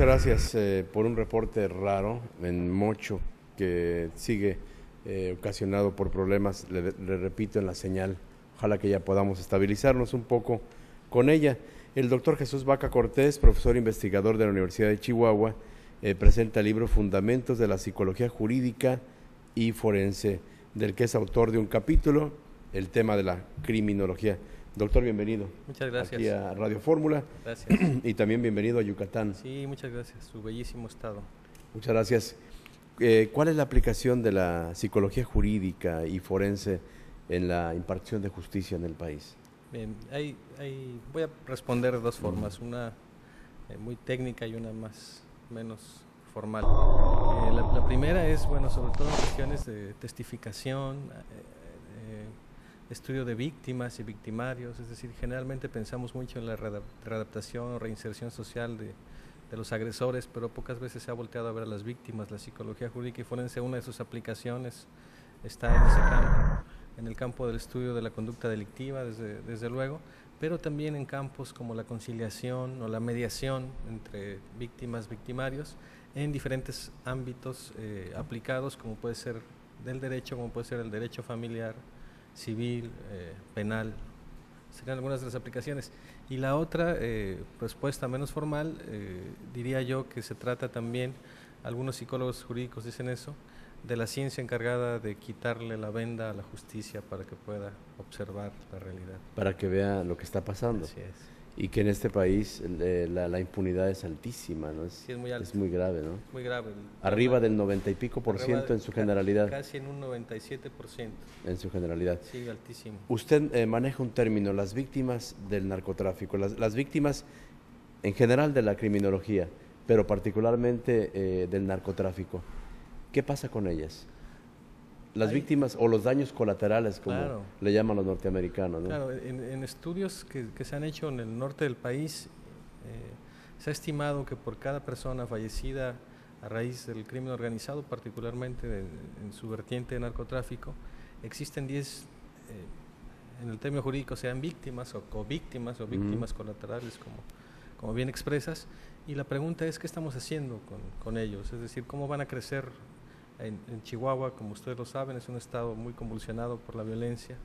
muchas gracias por un reporte raro en Mocho que sigue ocasionado por problemas, le repito, en la señal. Ojalá que ya podamos estabilizarnos un poco con ella. El doctor Jesús Vaca Cortés, profesor investigador de la Universidad de Chihuahua, presenta el libro Fundamentos de la Psicología Jurídica y Forense, del que es autor de un capítulo, el tema de la criminología. Doctor, bienvenido. Muchas gracias. Aquí a Radio Fórmula. Gracias. Y también bienvenido a Yucatán. Sí, muchas gracias. Su bellísimo estado. Muchas gracias. ¿Cuál es la aplicación de la psicología jurídica y forense en la impartición de justicia en el país? Bien, voy a responder de dos formas, una muy técnica y una menos formal. La primera es, bueno, sobre todo en cuestiones de testificación, estudio de víctimas y victimarios, es decir, generalmente pensamos mucho en la readaptación o reinserción social de los agresores, pero pocas veces se ha volteado a ver a las víctimas. La psicología jurídica y forense, una de sus aplicaciones está en ese campo, en el campo del estudio de la conducta delictiva, desde luego, pero también en campos como la conciliación o la mediación entre víctimas, victimarios, en diferentes ámbitos aplicados, como puede ser del derecho, como puede ser el derecho familiar, civil, penal, serían algunas de las aplicaciones. Y la otra respuesta menos formal, diría yo que se trata también, algunos psicólogos jurídicos dicen eso, de la ciencia encargada de quitarle la venda a la justicia para que pueda observar la realidad. Para que vea lo que está pasando. Así es. Y que en este país la impunidad es altísima, ¿no? Sí, es muy alta. Es muy grave, ¿no? Muy grave. Arriba del 90 y pico por ciento en su generalidad. Casi en un 97%. En su generalidad. Sí, altísimo. Usted maneja un término, las víctimas del narcotráfico, las víctimas en general de la criminología, pero particularmente del narcotráfico. ¿Qué pasa con ellas? Las víctimas o los daños colaterales, como le llaman los norteamericanos, ¿no? Claro, en estudios que se han hecho en el norte del país, se ha estimado que por cada persona fallecida a raíz del crimen organizado, particularmente en su vertiente de narcotráfico, existen 10, en el término jurídico sean víctimas o covíctimas o víctimas colaterales, como bien expresas, y la pregunta es ¿qué estamos haciendo con ellos? Es decir, ¿cómo van a crecer? En Chihuahua, como ustedes lo saben, es un estado muy convulsionado por la violencia.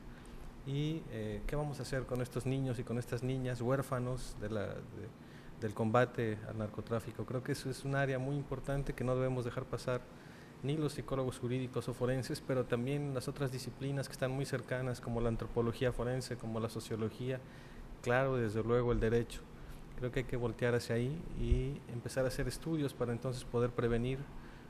¿Y qué vamos a hacer con estos niños y con estas niñas huérfanos del combate al narcotráfico? Creo que eso es un área muy importante que no debemos dejar pasar ni los psicólogos jurídicos o forenses, pero también las otras disciplinas que están muy cercanas, como la antropología forense, como la sociología, claro, desde luego el derecho. Creo que hay que voltear hacia ahí y empezar a hacer estudios para entonces poder prevenir,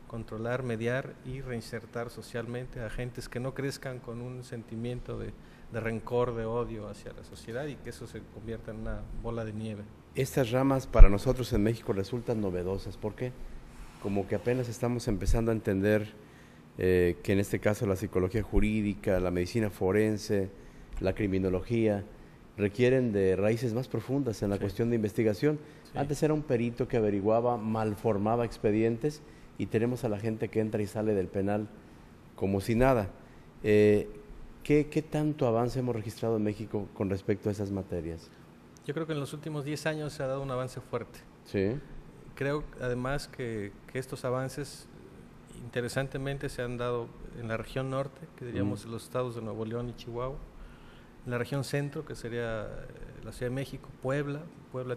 controlar, mediar y reinsertar socialmente a agentes que no crezcan con un sentimiento de rencor, de odio hacia la sociedad y que eso se convierta en una bola de nieve. Estas ramas para nosotros en México resultan novedosas. ¿Por qué? Como que apenas estamos empezando a entender que en este caso la psicología jurídica, la medicina forense, la criminología, requieren de raíces más profundas en la cuestión de investigación. Sí. Antes era un perito que averiguaba, malformaba expedientes, y tenemos a la gente que entra y sale del penal como si nada. ¿Qué tanto avance hemos registrado en México con respecto a esas materias? Yo creo que en los últimos 10 años se ha dado un avance fuerte. Sí. Creo además que estos avances interesantemente se han dado en la región norte, que diríamos los estados de Nuevo León y Chihuahua, en la región centro, que sería la Ciudad de México, Puebla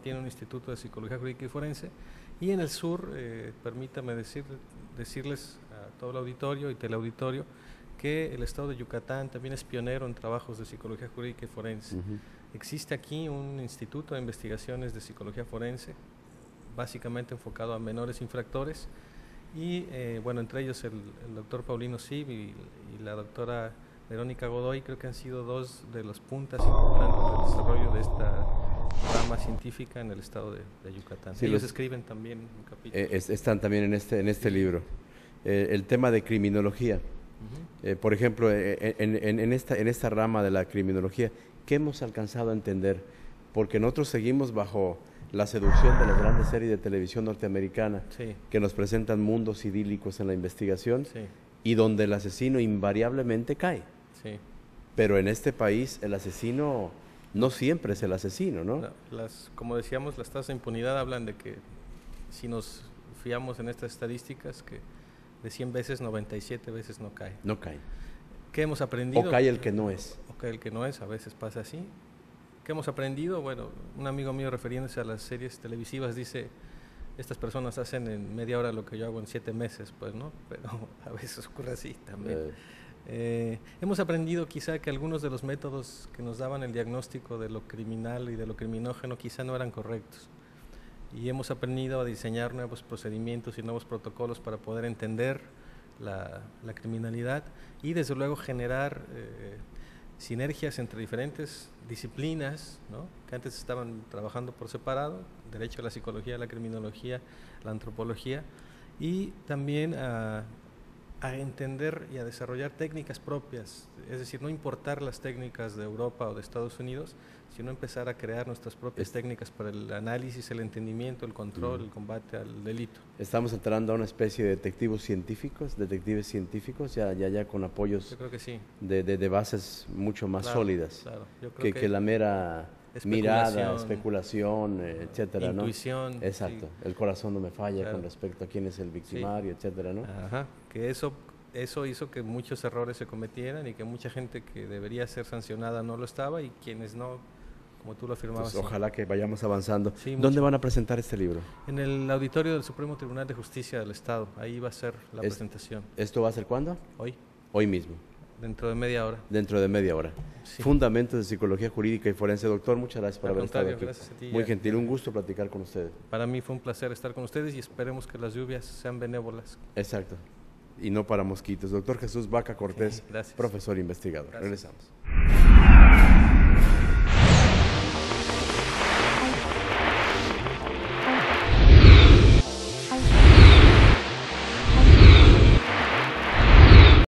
tiene un instituto de psicología jurídica y forense, y en el sur, permítame decirles a todo el auditorio y teleauditorio que el estado de Yucatán también es pionero en trabajos de psicología jurídica y forense. Existe aquí un instituto de investigaciones de psicología forense, básicamente enfocado a menores infractores, y bueno, entre ellos el doctor Paulino Sib y la doctora Verónica Godoy, creo que han sido dos de las puntas importantes del desarrollo de esta rama científica en el estado de Yucatán. Sí, ellos escriben también un capítulo. Están también en este libro. El tema de criminología. Por ejemplo, en esta rama de la criminología, ¿qué hemos alcanzado a entender? Porque nosotros seguimos bajo la seducción de las grandes series de televisión norteamericana, que nos presentan mundos idílicos en la investigación, y donde el asesino invariablemente cae. Pero en este país el asesino no siempre es el asesino, ¿no? Como decíamos, las tasas de impunidad hablan de que si nos fiamos en estas estadísticas, que de 100 veces, 97 veces no cae. No cae. ¿Qué hemos aprendido? O cae el que no es. O cae el que no es, a veces pasa así. ¿Qué hemos aprendido? Bueno, un amigo mío, refiriéndose a las series televisivas, dice, estas personas hacen en media hora lo que yo hago en 7 meses, pues, ¿no? Pero a veces ocurre así también. Hemos aprendido quizá que algunos de los métodos que nos daban el diagnóstico de lo criminal y de lo criminógeno quizá no eran correctos. Y hemos aprendido a diseñar nuevos procedimientos y nuevos protocolos para poder entender la criminalidad y desde luego generar sinergias entre diferentes disciplinas, ¿no? Que antes estaban trabajando por separado, derecho a la psicología, la criminología, la antropología, y también a entender y a desarrollar técnicas propias, es decir, no importar las técnicas de Europa o de Estados Unidos, sino empezar a crear nuestras propias técnicas para el análisis, el entendimiento, el control, el combate al delito. Estamos entrando a una especie de detectives científicos, ya con apoyos. Yo creo que sí. de bases mucho más sólidas, claro. Yo creo que la mera mirada, especulación, etcétera, intuición. ¿no? Exacto, sí. El corazón no me falla con respecto a quién es el victimario, etcétera, ¿no? Ajá, que eso hizo que muchos errores se cometieran y que mucha gente que debería ser sancionada no lo estaba y quienes no, como tú lo afirmabas. Entonces, ojalá que vayamos avanzando. Sí, ¿Dónde van a presentar este libro? En el auditorio del Supremo Tribunal de Justicia del Estado, ahí va a ser la presentación. ¿Esto va a ser cuándo? Hoy. Hoy mismo. Dentro de media hora. Dentro de media hora. Sí. Fundamentos de Psicología Jurídica y Forense. Doctor, muchas gracias por haber estado aquí. Gracias a ti. Muy gentil, un gusto platicar con ustedes. Para mí fue un placer estar con ustedes y esperemos que las lluvias sean benévolas. Exacto. Y no para mosquitos. Doctor Jesús Vaca Cortés, gracias. Profesor investigador. Gracias. Regresamos.